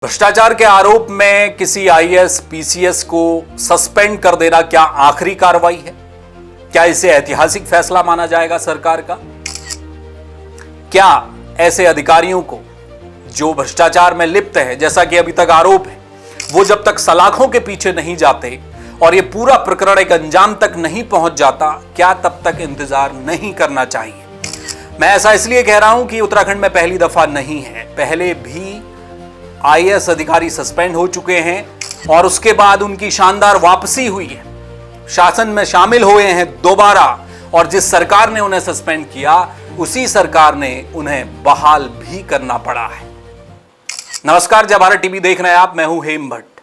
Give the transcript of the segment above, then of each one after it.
भ्रष्टाचार के आरोप में किसी आईएएस पीसीएस को सस्पेंड कर देना क्या आखिरी कार्रवाई है? क्या इसे ऐतिहासिक फैसला माना जाएगा सरकार का? क्या ऐसे अधिकारियों को जो भ्रष्टाचार में लिप्त है, जैसा कि अभी तक आरोप है, वो जब तक सलाखों के पीछे नहीं जाते और ये पूरा प्रकरण एक अंजाम तक नहीं पहुंच जाता, क्या तब तक इंतजार नहीं करना चाहिए? मैं ऐसा इसलिए कह रहा हूं कि उत्तराखंड में पहली दफा नहीं है, पहले भी आईएएस अधिकारी सस्पेंड हो चुके हैं और उसके बाद उनकी शानदार वापसी हुई है, शासन में शामिल हुए हैं दोबारा, और जिस सरकार ने उन्हें सस्पेंड किया उसी सरकार ने उन्हें बहाल भी करना पड़ा है। नमस्कार, जय भारत टीवी देख रहे हैं आप, मैं हूं हेम भट्ट।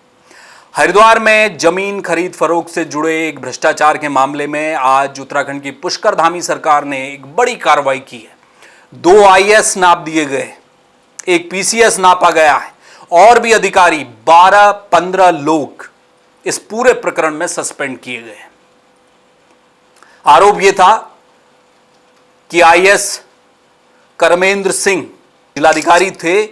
हरिद्वार में जमीन खरीद फरोख्त से जुड़े एक भ्रष्टाचार के मामले में आज उत्तराखंड की पुष्कर धामी सरकार ने एक बड़ी कार्रवाई की है। 2 आईएएस नाप दिए गए, एक पीसीएस नापा गया है और भी अधिकारी 12-15 लोग इस पूरे प्रकरण में सस्पेंड किए गए। आरोप यह था कि आईएएस कर्मेंद्र सिंह जिलाधिकारी थे,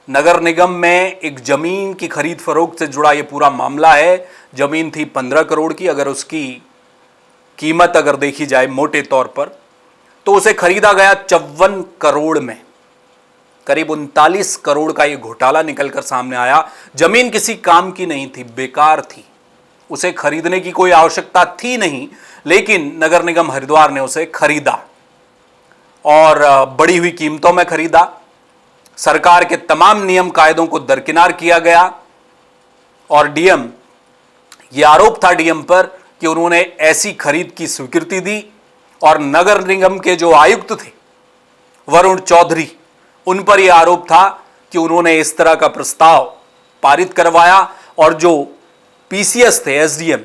नगर निगम में एक जमीन की खरीद फरोख्त से जुड़ा यह पूरा मामला है। जमीन थी 15 करोड़ की, अगर उसकी कीमत अगर देखी जाए मोटे तौर पर तो उसे खरीदा गया 54 करोड़ में। करीब 39 करोड़ का यह घोटाला निकलकर सामने आया। जमीन किसी काम की नहीं थी, बेकार थी, उसे खरीदने की कोई आवश्यकता थी नहीं, लेकिन नगर निगम हरिद्वार ने उसे खरीदा और बढ़ी हुई कीमतों में खरीदा। सरकार के तमाम नियम कायदों को दरकिनार किया गया और डीएम, यह आरोप था डीएम पर कि उन्होंने ऐसी खरीद की स्वीकृति दी और नगर निगम के जो आयुक्त थे वरुण चौधरी, उन पर यह आरोप था कि उन्होंने इस तरह का प्रस्ताव पारित करवाया और जो पीसीएस थे, एसडीएम,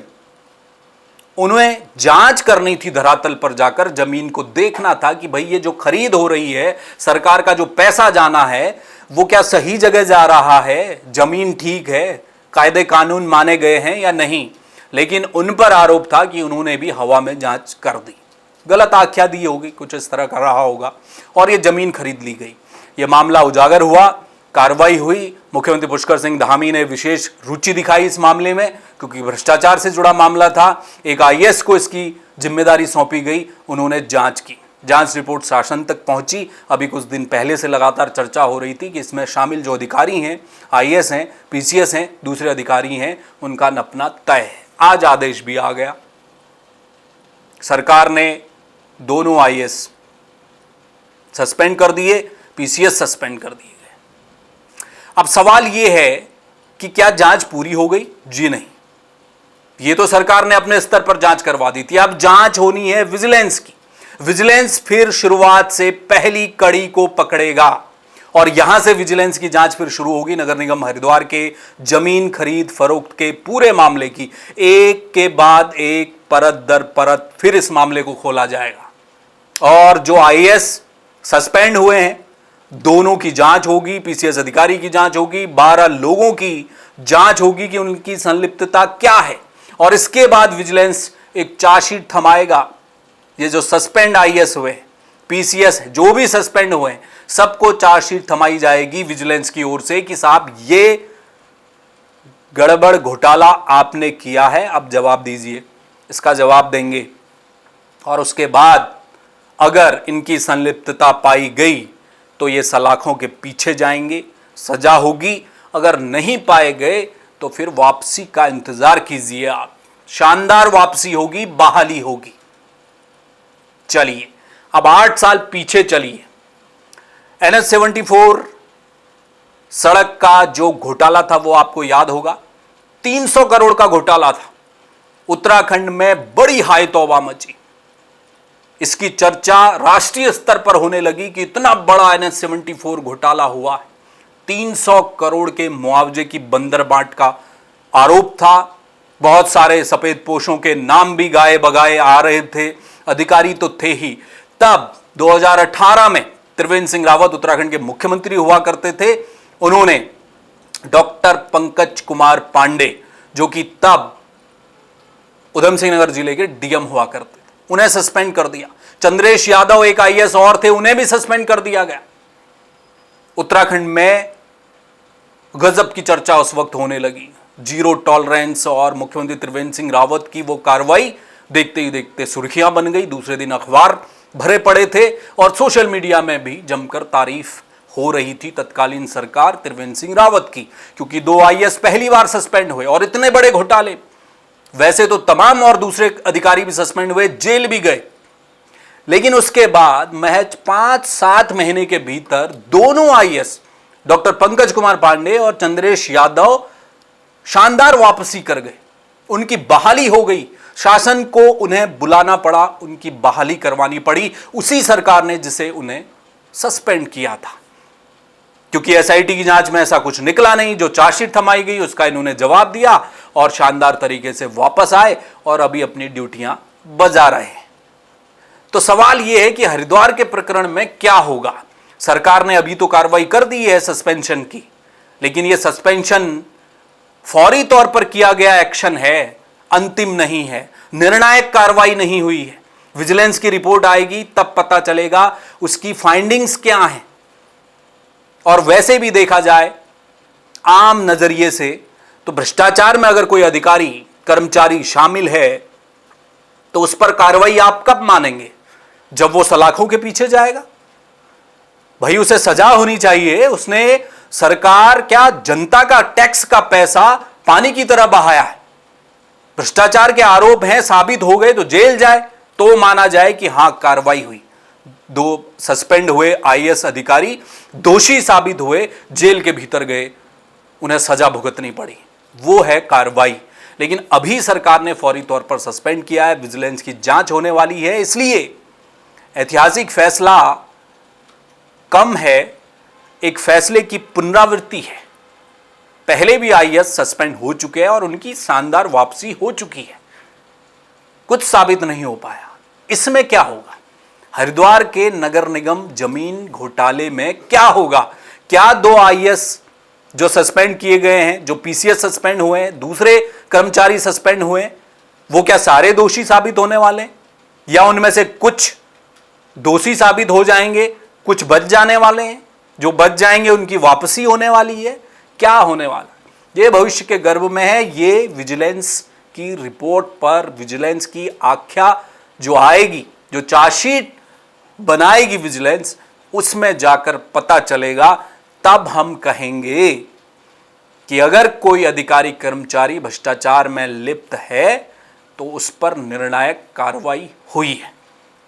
उन्हें जांच करनी थी, धरातल पर जाकर जमीन को देखना था कि भाई ये जो खरीद हो रही है, सरकार का जो पैसा जाना है वो क्या सही जगह जा रहा है, जमीन ठीक है, कायदे कानून माने गए हैं या नहीं। लेकिन उन पर आरोप था कि उन्होंने भी हवा में जांच कर दी, गलत आख्या दी होगी, कुछ इस तरह कर रहा होगा और ये जमीन खरीद ली गई। यह मामला उजागर हुआ, कार्रवाई हुई। मुख्यमंत्री पुष्कर सिंह धामी ने विशेष रुचि दिखाई इस मामले में, क्योंकि भ्रष्टाचार से जुड़ा मामला था। एक आईएएस को इसकी जिम्मेदारी सौंपी गई, उन्होंने जांच की, जांच रिपोर्ट शासन तक पहुंची। अभी कुछ दिन पहले से लगातार चर्चा हो रही थी कि इसमें शामिल जो अधिकारी हैं, आईएएस हैं, पीसीएस हैं, दूसरे अधिकारी हैं, उनका नपना तय है। आज आदेश भी आ गया, सरकार ने दोनों आईएएस सस्पेंड कर दिए, पीसीएस सस्पेंड कर दिए गए। अब सवाल यह है कि क्या जांच पूरी हो गई? जी नहीं, ये तो सरकार ने अपने स्तर पर जांच करवा दी थी। अब जांच होनी है विजिलेंस की। विजिलेंस फिर शुरुआत से पहली कड़ी को पकड़ेगा और यहां से विजिलेंस की जांच फिर शुरू होगी। नगर निगम हरिद्वार के जमीन खरीद फरोख्त के पूरे मामले की एक के बाद एक, परत दर परत फिर इस मामले को खोला जाएगा और जो आईएएस सस्पेंड हुए हैं दोनों की जांच होगी, पीसीएस अधिकारी की जांच होगी, 12 लोगों की जांच होगी कि उनकी संलिप्तता क्या है और इसके बाद विजिलेंस एक चार्जशीट थमाएगा। ये जो सस्पेंड आईएएस हुए, पीसीएस जो भी सस्पेंड हुए, सबको चार्जशीट थमाई जाएगी विजिलेंस की ओर से कि साहब ये गड़बड़ घोटाला आपने किया है, अब जवाब दीजिए। इसका जवाब देंगे और उसके बाद अगर इनकी संलिप्तता पाई गई तो ये सलाखों के पीछे जाएंगे, सजा होगी। अगर नहीं पाए गए तो फिर वापसी का इंतजार कीजिए आप, शानदार वापसी होगी, बहाली होगी। चलिए अब 8 साल पीछे चलिए। NH 74 सड़क का जो घोटाला था वो आपको याद होगा, 300 करोड़ का घोटाला था। उत्तराखंड में बड़ी हाय तौबा मची, इसकी चर्चा राष्ट्रीय स्तर पर होने लगी कि इतना बड़ा NH 74 घोटाला हुआ है। 300 करोड़ के मुआवजे की बंदरबाट का आरोप था। बहुत सारे सफेद पोशों के नाम भी गाए बगाए आ रहे थे, अधिकारी तो थे ही। तब 2018 में त्रिवेंद्र सिंह रावत उत्तराखंड के मुख्यमंत्री हुआ करते थे। उन्होंने डॉक्टर पंकज कुमार पांडे, जो कि तब उधम सिंह नगर जिले के डीएम हुआ करते थे, उन्हें सस्पेंड कर दिया। चंद्रेश यादव एक आईएएस और थे, उन्हें भी सस्पेंड कर दिया गया। उत्तराखंड में गजब की चर्चा उस वक्त होने लगी। जीरो टॉलरेंस और मुख्यमंत्री त्रिवेंद्र सिंह रावत की वो कार्रवाई देखते ही देखते सुर्खियां बन गई। दूसरे दिन अखबार भरे पड़े थे और सोशल मीडिया में भी जमकर तारीफ हो रही थी तत्कालीन सरकार त्रिवेंद्र सिंह रावत की, क्योंकि 2 आईएएस पहली बार सस्पेंड हुए और इतने बड़े घोटाले। वैसे तो तमाम और दूसरे अधिकारी भी सस्पेंड हुए, जेल भी गए, लेकिन उसके बाद महज 5-7 महीने के भीतर दोनों आईएएस डॉक्टर पंकज कुमार पांडे और चंद्रेश यादव शानदार वापसी कर गए। उनकी बहाली हो गई। शासन को उन्हें बुलाना पड़ा, उनकी बहाली करवानी पड़ी उसी सरकार ने जिसे उन्हें सस्पेंड किया था, क्योंकि एसआईटी की जांच में ऐसा कुछ निकला नहीं। जो चार्जशीट थमाई गई उसका इन्होंने जवाब दिया और शानदार तरीके से वापस आए और अभी अपनी ड्यूटियां बजा रहे हैं। तो सवाल यह है कि हरिद्वार के प्रकरण में क्या होगा। सरकार ने अभी तो कार्रवाई कर दी है सस्पेंशन की, लेकिन यह सस्पेंशन फौरी तौर पर किया गया एक्शन है, अंतिम नहीं है, निर्णायक कार्रवाई नहीं हुई है। विजिलेंस की रिपोर्ट आएगी तब पता चलेगा उसकी फाइंडिंग्स क्या हैं। और वैसे भी देखा जाए आम नजरिए से तो भ्रष्टाचार में अगर कोई अधिकारी कर्मचारी शामिल है तो उस पर कार्रवाई आप कब मानेंगे? जब वो सलाखों के पीछे जाएगा। भाई उसे सजा होनी चाहिए। उसने सरकार क्या जनता का टैक्स का पैसा पानी की तरह बहाया है। भ्रष्टाचार के आरोप हैं, साबित हो गए तो जेल जाए तो माना जाए कि हां कार्रवाई हुई। 2 सस्पेंड हुए आईएएस अधिकारी दोषी साबित हुए, जेल के भीतर गए, उन्हें सजा भुगतनी पड़ी, वो है कार्रवाई। लेकिन अभी सरकार ने फौरी तौर पर सस्पेंड किया है, विजिलेंस की जांच होने वाली है, इसलिए ऐतिहासिक फैसला कम है, एक फैसले की पुनरावृत्ति है। पहले भी आईएएस सस्पेंड हो चुके हैं और उनकी शानदार वापसी हो चुकी है, कुछ साबित नहीं हो पाया। इसमें क्या होगा? हरिद्वार के नगर निगम जमीन घोटाले में क्या होगा? क्या 2 आईएएस जो सस्पेंड किए गए हैं, जो पीसीएस सस्पेंड हुए हैं, दूसरे कर्मचारी सस्पेंड हुए हैं, वो क्या सारे दोषी साबित होने वाले हैं? या उनमें से कुछ दोषी साबित हो जाएंगे, कुछ बच जाने वाले हैं? जो बच जाएंगे उनकी वापसी होने वाली है? क्या होने वाला? ये भविष्य के गर्भ में है। ये विजिलेंस की रिपोर्ट पर, विजिलेंस की आख्या जो आएगी, जो चार्जशीट बनाएगी विजिलेंस, उसमें जाकर पता चलेगा। तब हम कहेंगे कि अगर कोई अधिकारी कर्मचारी भ्रष्टाचार में लिप्त है तो उस पर निर्णायक कार्रवाई हुई है।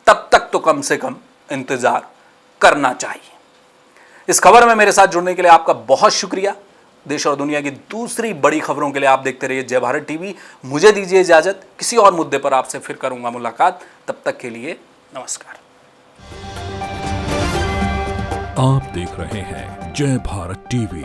तब तक तो कम से कम इंतजार करना चाहिए। इस खबर में मेरे साथ जुड़ने के लिए आपका बहुत शुक्रिया। देश और दुनिया की दूसरी बड़ी खबरों के लिए आप देखते रहिए जय भारत टीवी। मुझे दीजिए इजाजत, किसी और मुद्दे पर आपसे फिर करूंगा मुलाकात। तब तक के लिए नमस्कार। आप देख रहे हैं जय भारत टीवी।